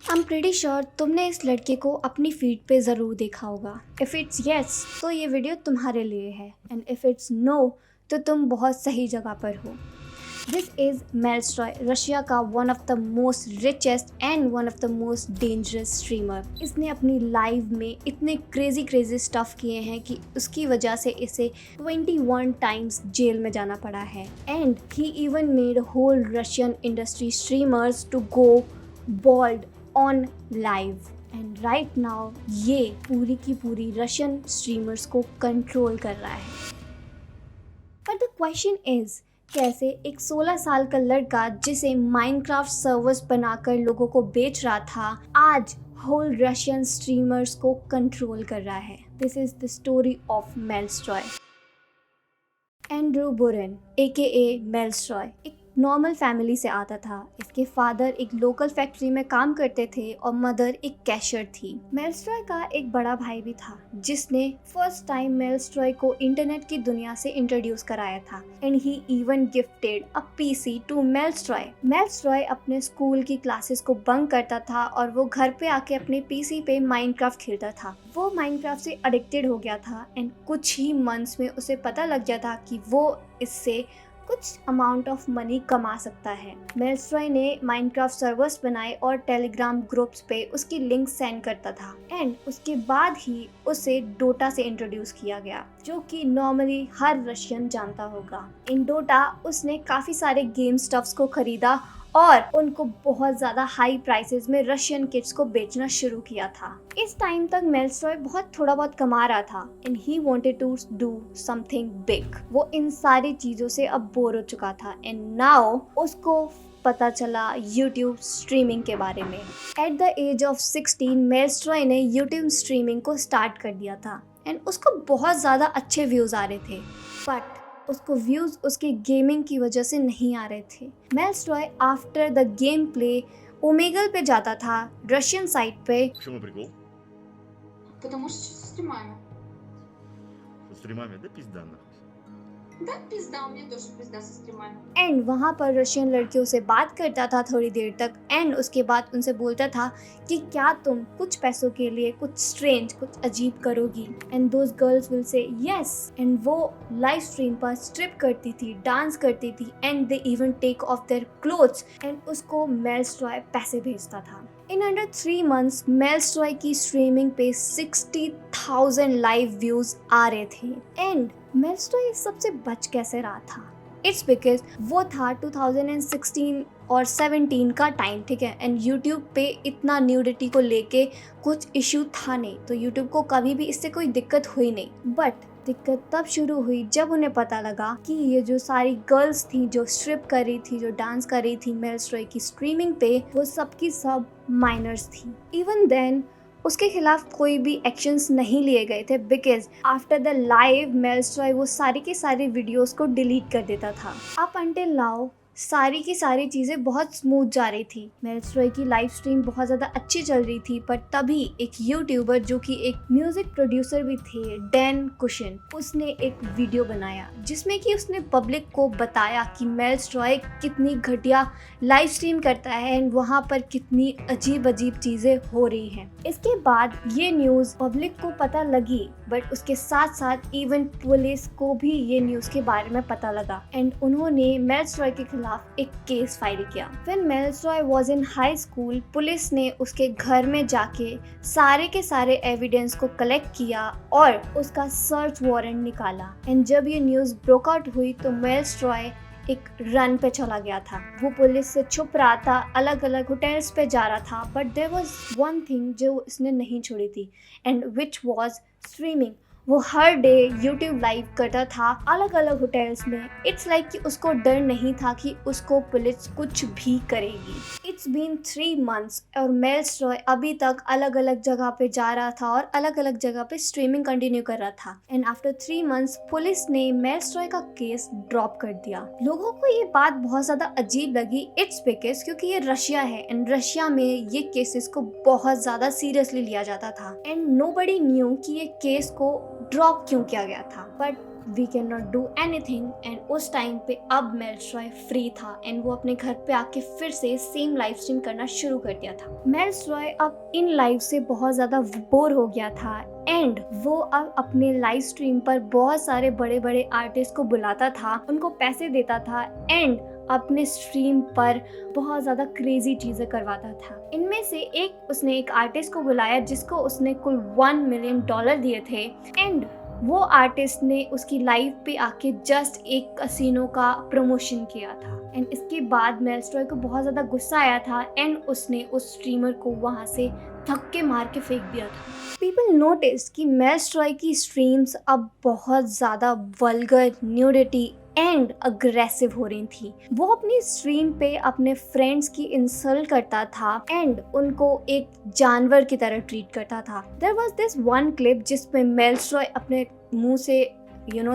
I am pretty sure तुमने इस लड़के को अपनी फीड पे ज़रूर देखा होगा। इफ़ इट्स येस तो ये वीडियो तुम्हारे लिए है, एंड इफ़ इट्स नो तो तुम बहुत सही जगह पर हो। दिस इज़ मेल्स्ट्रॉय, रशिया का one of the most richest and one of the most dangerous streamer. इसने अपनी लाइफ में इतने क्रेजी स्टफ किए हैं कि उसकी वजह से इसे 21 टाइम्स जेल में जाना पड़ा है, and he even made whole Russian industry streamers to go bold on live. And right now ये पूरी की पूरी रशियन स्ट्रीमर्स को कंट्रोल कर रहा है। बट द क्वेश्चन इज, कैसे एक 16 साल का लड़का जिसे माइनक्राफ्ट सर्वर्स बनाकर लोगों को बेच रहा था, आज होल रशियन स्ट्रीमर्स को कंट्रोल कर रहा है। This is the story of Melstroy. Andrew Buren AKA Melstroy एक नॉर्मल फैमिली से आता था। इसके फादर एक लोकल फैक्ट्री में काम करते थे और मदर एक कैशियर थी। मेल्स्ट्रॉय का एक बड़ा भाई भी था जिसने फर्स्ट टाइम मेल्स्ट्रॉय को इंटरनेट की दुनिया से इंट्रोड्यूस कराया था, and he even gifted a PC to Melstroy. Melstroy अपने स्कूल की क्लासेस को बंक करता था और वो घर पे आके अपने PC पे माइनक्राफ्ट खेलता था। वो माइनक्राफ्ट से एडिक्टेड हो गया था, एंड कुछ ही मंथ्स में उसे पता लग गया था कि वो इससे कुछ अमाउंट ऑफ मनी कमा सकता है। मेल्स्ट्रॉय ने माइनक्राफ्ट सर्वर्स बनाए और टेलीग्राम ग्रुप्स पे उसकी लिंक सेंड करता था, एंड उसके बाद ही उसे डोटा से इंट्रोड्यूस किया गया, जो कि नॉर्मली हर रशियन जानता होगा। इन डोटा उसने काफ़ी सारे गेम स्टफ्स को खरीदा और उनको बहुत ज़्यादा हाई प्राइसेस में रशियन किड्स को बेचना शुरू किया था। इस टाइम तक मेल्स्ट्रॉय बहुत थोड़ा बहुत कमा रहा था, and he wanted to do something big. वो इन सारी चीज़ों से अब बोर हो चुका था, एंड नाउ उसको पता चला YouTube स्ट्रीमिंग के बारे में। एट द एज ऑफ 16 मेल्स्ट्रॉय ने YouTube स्ट्रीमिंग को स्टार्ट कर दिया था, एंड उसको बहुत ज़्यादा अच्छे व्यूज़ आ रहे थे, बट उसको व्यूज़ उसके गेमिंग की वजह से नहीं आ रहे थे। Melstroy after the game play Omegle पे जाता था, रशियन साइट पे। В чём прикол? Потому что со стримами. Со стримами? Да пизда нахуй. Да, пизда, у меня тоже пизда со стримами. एंड वहाँ पर रशियन लड़कियों से बात करता था थोड़ी देर तक, एंड उसके बाद उनसे बोलता था कि क्या तुम कुछ पैसों के लिए कुछ स्ट्रेंज, कुछ अजीब करोगी, and those girls will say yes. And वो लाइव स्ट्रीम पर स्ट्रिप करती थी, डांस करती थी, and they even take off their clothes, and उसको मेल्स्ट्रॉय पैसे भेजता था। इन अंडर 3 months मेल्स्ट्रॉय की स्ट्रीमिंग पे 60,000 लाइव व्यूज आ रहे थे, एंड मेल्स्ट्रॉय सबसे बच कैसे रहा था? इट्स बिकॉज वो था 2016 और 17 का टाइम, ठीक है, एंड यूट्यूब पे इतना न्यूडिटी को लेके कुछ इशू था नहीं, तो यूट्यूब को कभी भी इससे कोई दिक्कत हुई नहीं। बट दिक्कत तब शुरू हुई जब उन्हें पता लगा कि ये जो सारी गर्ल्स थी जो स्ट्रिप कर रही थी, जो डांस कर रही थी मेल्स्ट्रॉय की स्ट्रीमिंग पे, वो सब की सब माइनर्स थी। इवन देन उसके खिलाफ कोई भी एक्शंस नहीं लिए गए थे, बिकॉज आफ्टर द लाइव मेल्स्ट्रॉय वो सारी की सारी वीडियोस को डिलीट कर देता था। अप अंटिल नाउ सारी की सारी चीज़ें बहुत स्मूथ जा रही थी। मेल्स्ट्रॉय की लाइव स्ट्रीम बहुत ज़्यादा अच्छी चल रही थी, पर तभी एक यूट्यूबर जो कि एक म्यूज़िक प्रोड्यूसर भी थे, डैन कुशन, उसने एक वीडियो बनाया जिसमें कि उसने पब्लिक को बताया कि मेल्स्ट्रॉय कितनी घटिया लाइव स्ट्रीम करता है, एंड वहाँ पर कितनी अजीब अजीब चीज़ें हो रही हैं। इसके बाद ये न्यूज़ पब्लिक को पता लगी, बट उसके साथ साथ इवन पुलिस को भी ये न्यूज़ के बारे में पता लगा, एंड उन्होंने मेल्स्ट्रॉय के खिलाफ एक केस फाइल किया। When मेल्स्ट्रॉय was in high school, police ने उसके घर में जाके सारे के सारे एविडेंस को कलेक्ट किया और उसका सर्च वारंट निकाला, एंड जब ये न्यूज़ ब्रोक आउट हुई तो मेल्स्ट्रॉय एक रन पे चला गया था। वो पुलिस से छुप रहा था, अलग अलग होटल्स पे जा रहा था, but there was one thing जो इसने नहीं छोड़ी थी, एंड विच वाज स्ट्रीमिंग। वो हर डे यूट्यूब लाइव करता था अलग अलग होटल्स में। इट्स लाइक कि उसको डर नहीं था कि उसको पुलिस कुछ भी करेगी। इट्स बीन 3 months और मेल्स्ट्रॉय अभी तक अलग अलग जगह पे जा रहा था और अलग अलग जगह पे स्ट्रीमिंग कंटिन्यू कर रहा था, एंड आफ्टर 3 months पुलिस ने मेल्स्ट्रॉय का केस ड्रॉप कर दिया। लोगों को ये बात बहुत ज़्यादा अजीब लगी। इट्स बिकॉज क्योंकि ये रशिया है, एंड रशिया में ये केसेस को बहुत ज़्यादा सीरियसली लिया जाता था, एंड नोबडी न्यू कि ये केस को ड्रॉप क्यों किया गया था। बट वी कैन नॉट डू एनीथिंग। एंड उस टाइम पे अब मेल्स्ट्रॉय फ्री था एंड वो अपने घर पे आके फिर से सेम लाइव स्ट्रीम करना शुरू कर दिया था। मेल्स्ट्रॉय अब इन लाइव से बहुत ज़्यादा बोर हो गया था एंड वो अब अपने लाइव स्ट्रीम पर बहुत सारे बड़े बड़े आर्टिस्ट को बुलाता था, उनको पैसे देता था एंड अपने स्ट्रीम पर बहुत ज़्यादा क्रेजी चीज़ें करवाता था। इनमें से उसने एक आर्टिस्ट को बुलाया जिसको उसने कुल $1 मिलियन दिए थे एंड वो आर्टिस्ट ने उसकी लाइव पे आके जस्ट एक कसिनो का प्रमोशन किया था। एंड इसके बाद मेल्स्ट्रॉय को बहुत ज़्यादा गुस्सा आया था एंड उसने उस स्ट्रीमर को वहाँ से धक्के मार के फेंक दिया था। पीपल नोटिस कि मेल्स्ट्रॉय की स्ट्रीम्स अब बहुत ज़्यादा वल्गर, न्यूडिटी एंड अग्रेसिव हो रही थी। वो अपनी स्ट्रीम पे अपने फ्रेंड्स की इंसल्ट करता था एंड उनको एक जानवर की तरह ट्रीट करता था। There was this one clip जिसमें मेल्स्ट्रॉय अपने मुंह से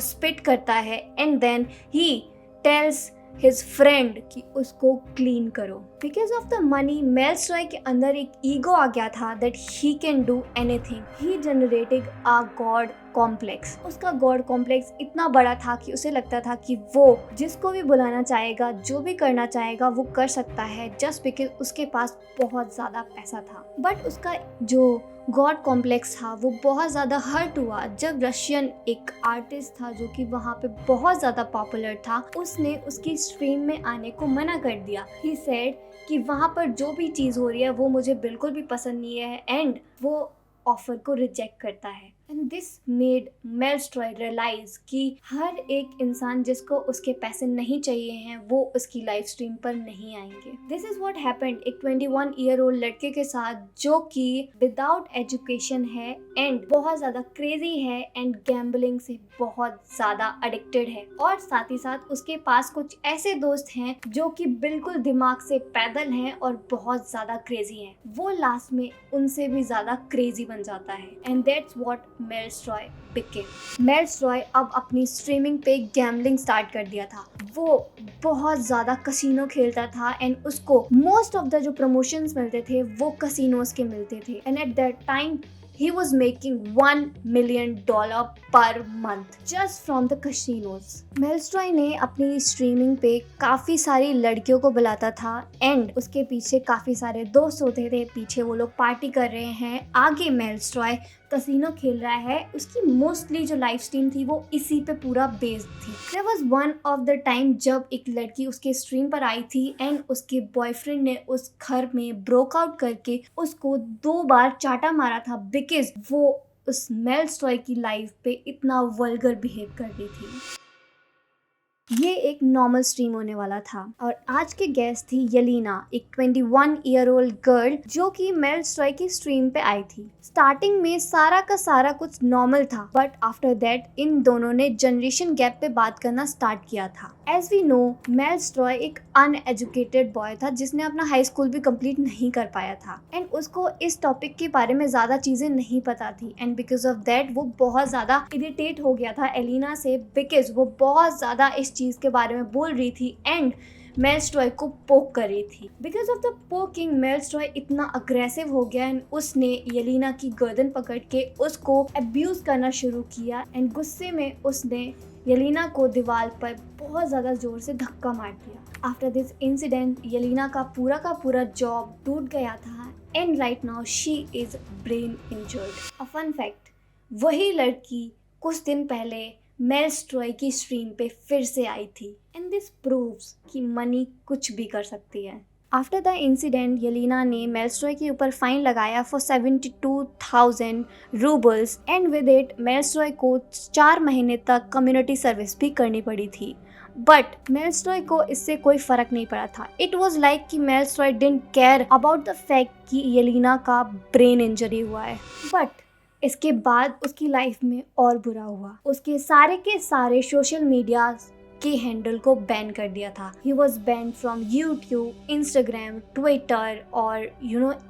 स्पिट करता है and then he tells his friend कि उसको क्लीन करो। Because of the money Mellstroy के अंदर एक ईगो आ गया था that he can do anything. He generated a god complex. उसका गॉड कॉम्प्लेक्स इतना बड़ा था कि उसे लगता था कि वो जिसको भी बुलाना चाहेगा, जो भी करना चाहेगा वो कर सकता है जस्ट बिकॉज उसके पास बहुत ज़्यादा पैसा था। बट उसका जो गॉड कॉम्प्लेक्स था वो बहुत ज़्यादा हर्ट हुआ जब रशियन एक आर्टिस्ट था जो कि वहाँ पे बहुत ज़्यादा पॉपुलर था, उसने उसकी स्ट्रीम में आने को मना कर दिया। ही सेड कि वहाँ पर जो भी चीज़ हो रही है वो मुझे बिल्कुल भी पसंद नहीं है एंड वो ऑफर को रिजेक्ट करता है। एंड दिस मेड मेल्स्ट्रॉय रियलाइज कि हर एक इंसान जिसको उसके पैसे नहीं चाहिए हैं वो उसकी लाइव स्ट्रीम पर नहीं आएंगे। दिस इज व्हाट हैपेंड एक 21 ईयर ओल्ड लड़के के साथ जो कि विदाउट एजुकेशन है एंड बहुत ज़्यादा क्रेजी है एंड गैम्बलिंग से बहुत ज़्यादा एडिक्टेड है, और साथ ही साथ उसके पास कुछ ऐसे दोस्त हैं जो कि बिल्कुल दिमाग से पैदल हैं और बहुत ज़्यादा क्रेजी हैं। वो लास्ट में उनसे भी ज़्यादा क्रेजी बन जाता है एंड दैट्स व्हाट मेल्स्ट्रॉय बिकेम। मेल्स्ट्रॉय अब अपनी स्ट्रीमिंग पे गैम्बलिंग स्टार्ट कर दिया था। वो बहुत ज़्यादा कसिनो खेलता था एंड उसको मोस्ट ऑफ द जो प्रमोशंस मिलते थे वो कसिनोज के मिलते थे and at that time he was making $1 million per month just from the casinos. मेल्स्ट्रॉय ने अपनी स्ट्रीमिंग पे काफ़ी सारी लड़कियों को बुलाता था एंड उसके पीछे काफ़ी सारे दोस्त होते थे। पीछे वो लोग पार्टी कर रहे हैं, आगे मेल्स्ट्रॉय कसिनो खेल रहा है। उसकी मोस्टली जो लाइव स्ट्रीम थी वो इसी पे पूरा बेस्ड थी। There was one of the time जब एक लड़की उसके स्ट्रीम पर आई थी एंड उसके बॉयफ्रेंड ने उस घर में ब्रोक आउट करके उसको 2 बार चाटा मारा था बिकॉज वो उस मेल्स्ट्रॉय की लाइव पे इतना वल्गर बिहेव कर रही थी। ये एक नॉर्मल स्ट्रीम होने वाला था और आज के गेस्ट थी येलिना, एक 21 ईयर ओल्ड गर्ल जो कि मेल्स्ट्रॉय की स्ट्रीम पे आई थी। स्टार्टिंग में सारा का सारा कुछ नॉर्मल था बट आफ्टर दैट इन दोनों ने जनरेशन गैप पे बात करना स्टार्ट किया था। एज वी नो मेल्स्ट्रॉय एक अनएजुकेटेड बॉय था जिसने अपना हाई स्कूल भी कंप्लीट नहीं कर पाया था एंड उसको इस टॉपिक के बारे में ज़्यादा चीज़ें नहीं पता थी एंड बिकॉज ऑफ दैट वो बहुत ज़्यादा इरिटेट हो गया था एलिना से बिकॉज वो बहुत ज़्यादा इस चीज़ के बारे में बोल रही थी एंड मेल्स्ट्रॉय को पोक कर रही थी। बिकॉज ऑफ द पोकिंग मेल्स्ट्रॉय इतना अग्रेसिव हो गया एंड उसने येलिना की गर्दन पकड़ के उसको अब्यूज करना शुरू किया एंड गुस्से में उसने येलिना को दीवार पर बहुत ज़्यादा ज़ोर से धक्का मार दिया। आफ्टर दिस इंसिडेंट येलिना का पूरा जॉब टूट गया था and right now she is brain injured. A fun fact, वही लड़की कुछ दिन पहले मेल्स्ट्रॉय की स्ट्रीम पे फिर से आई थी एंड दिस प्रूव्स कि मनी कुछ भी कर सकती है। आफ्टर द इंसिडेंट येलिना ने मेल्स्ट्रॉय के ऊपर फाइन लगाया for 72,000 roubles and with it Melstroy को 4 महीने तक कम्युनिटी सर्विस भी करनी पड़ी थी। बट मेल्स्ट्रॉय को इससे कोई फ़र्क नहीं पड़ा था। इट वॉज लाइक कि Melstroy didn't care about the fact कि येलिना का ब्रेन इंजरी हुआ है। बट इसके बाद उसकी लाइफ में और बुरा हुआ। उसके सारे के सारे सोशल मीडिया के हैंडल को बैन कर दिया था। He was ban from YouTube, Instagram, Twitter और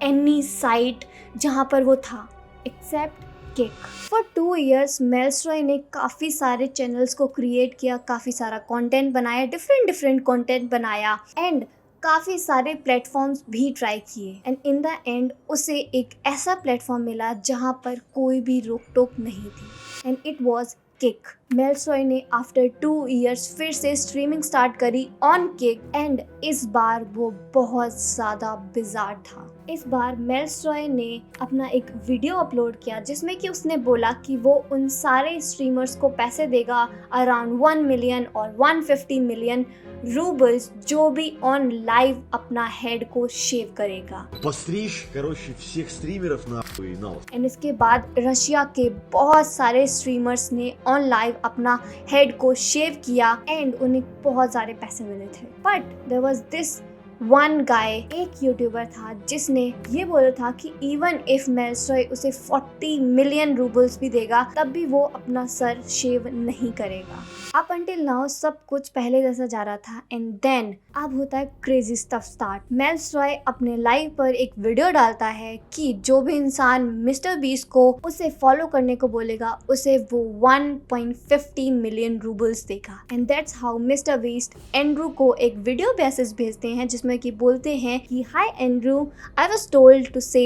एनी साइट जहाँ पर वो था एक्सेप्ट किक। फॉर 2 years मेल्स्ट्रॉय ने काफ़ी सारे चैनल्स को क्रिएट किया, काफ़ी सारा कंटेंट बनाया, डिफरेंट कंटेंट बनाया एंड काफ़ी सारे प्लेटफॉर्म्स भी ट्राई किए एंड इन द एंड उसे एक ऐसा प्लेटफॉर्म मिला जहाँ पर कोई भी रोक टोक नहीं थी एंड इट वॉज किक। मेल्सरॉय ने आफ्टर 2 इयर्स फिर से स्ट्रीमिंग स्टार्ट करी ऑन किक एंड इस बार वो बहुत ज़्यादा बिजार था। इस बार मेल्सरॉय ने अपना एक वीडियो अपलोड किया जिसमें कि उसने बोला कि वो उन सारे स्ट्रीमर्स को पैसे देगा अराउंड 1 मिलियन और 150 मिलियन रूबल्स जो भी ऑन लाइव अपना हेड को शेव करेगा। Постричь, короче, всех стримеров нахуй на вас. एंड इसके बाद रशिया के बहुत सारे स्ट्रीमर्स ने ऑन लाइव अपना हेड को शेव किया एंड उन्हें बहुत सारे पैसे मिले थे। But there was this one guy, एक यूट्यूबर था जिसने ये बोला था कि इवन इफ मेल्सरॉय उसे 40 मिलियन रूबल्स भी देगा तब भी वो अपना सर शेव नहीं करेगा। अप अंटिल नाउ सब कुछ पहले जैसा जा रहा था एंड देन अब होता है क्रेजी स्टफ स्टार्ट। मेल्सरॉय अपने लाइव पर एक वीडियो डालता है कि जो भी इंसान मिस्टर बीस्ट को उसे फॉलो करने को बोलेगा उसे वो 1.50 मिलियन रूबल्स देगा। And that's how mister beast Andrew को एक वीडियो मैसेज भेजते हैं जिसमें कि बोलते हैं कि hi Andrew, I was told to say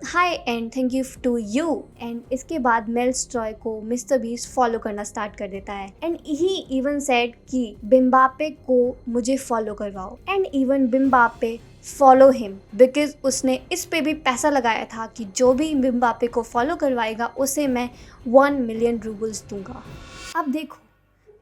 hi and thank you to you. And इसके बाद मेल्सरॉय को मिस्टर बीस्ट फॉलो करना स्टार्ट कर देता है एंड ही इवन सेड कि बिम्बापे को मुझे फॉलो करवाओ and even Mbappe follow him because उसने इस पे भी पैसा लगाया था कि जो भी बिम्बापे को फॉलो करवाएगा उसे मैं 1 मिलियन रूबल्स दूंगा। अब देखो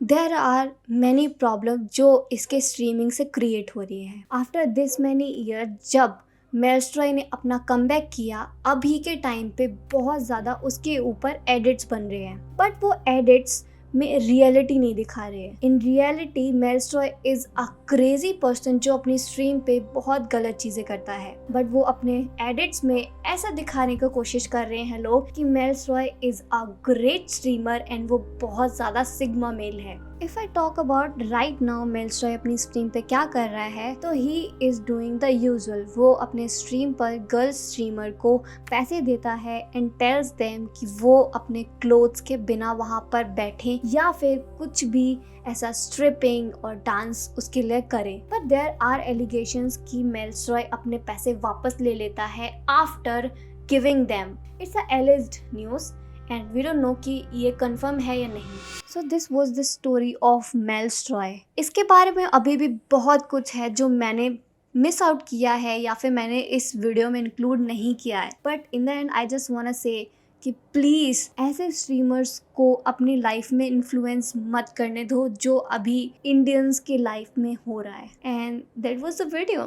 देर आर मैनी प्रॉब्लम जो इसके स्ट्रीमिंग से क्रिएट हो रही है। आफ्टर दिस मैनी ईयर जब मेल्सरॉय ने अपना कमबैक किया अभी के टाइम पे बहुत ज़्यादा उसके ऊपर एडिट्स बन रहे हैं बट वो एडिट्स में रियलिटी नहीं दिखा रहे हैं। In reality Melstroy is a crazy person जो अपनी स्ट्रीम पे बहुत गलत चीज़ें करता है बट वो अपने एडिट्स में ऐसा दिखाने की कोशिश कर रहे हैं लोग कि Melstroy is a great streamer and वो बहुत ज़्यादा सिग्मा मेल है। If I talk about right now Melstroy अपनी स्ट्रीम पे क्या कर रहा है तो he is doing the usual. वो अपने स्ट्रीम पर गर्ल स्ट्रीमर को पैसे देता है एंड टेल्स देम कि वो अपने क्लोथ्स के बिना वहाँ पर बैठें या फिर कुछ भी ऐसा स्ट्रिपिंग और डांस उसके लिए करें। बट देयर आर एलिगेशंस कि मेल्सरॉय अपने पैसे वापस ले लेता है after giving them. It's a alleged news and we don't know कि ये कंफर्म है या नहीं। So this was the story of Melstroy. इसके बारे में अभी भी बहुत कुछ है जो मैंने मिस आउट किया है या फिर मैंने इस वीडियो में इंक्लूड नहीं किया है but in the end I just want to say कि प्लीज़ ऐसे स्ट्रीमर्स को अपनी लाइफ में इन्फ्लुएंस मत करने दो जो अभी इंडियंस के लाइफ में हो रहा है। And that was the video.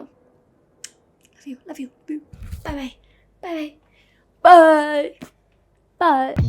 Love you bye bye bye bye bye.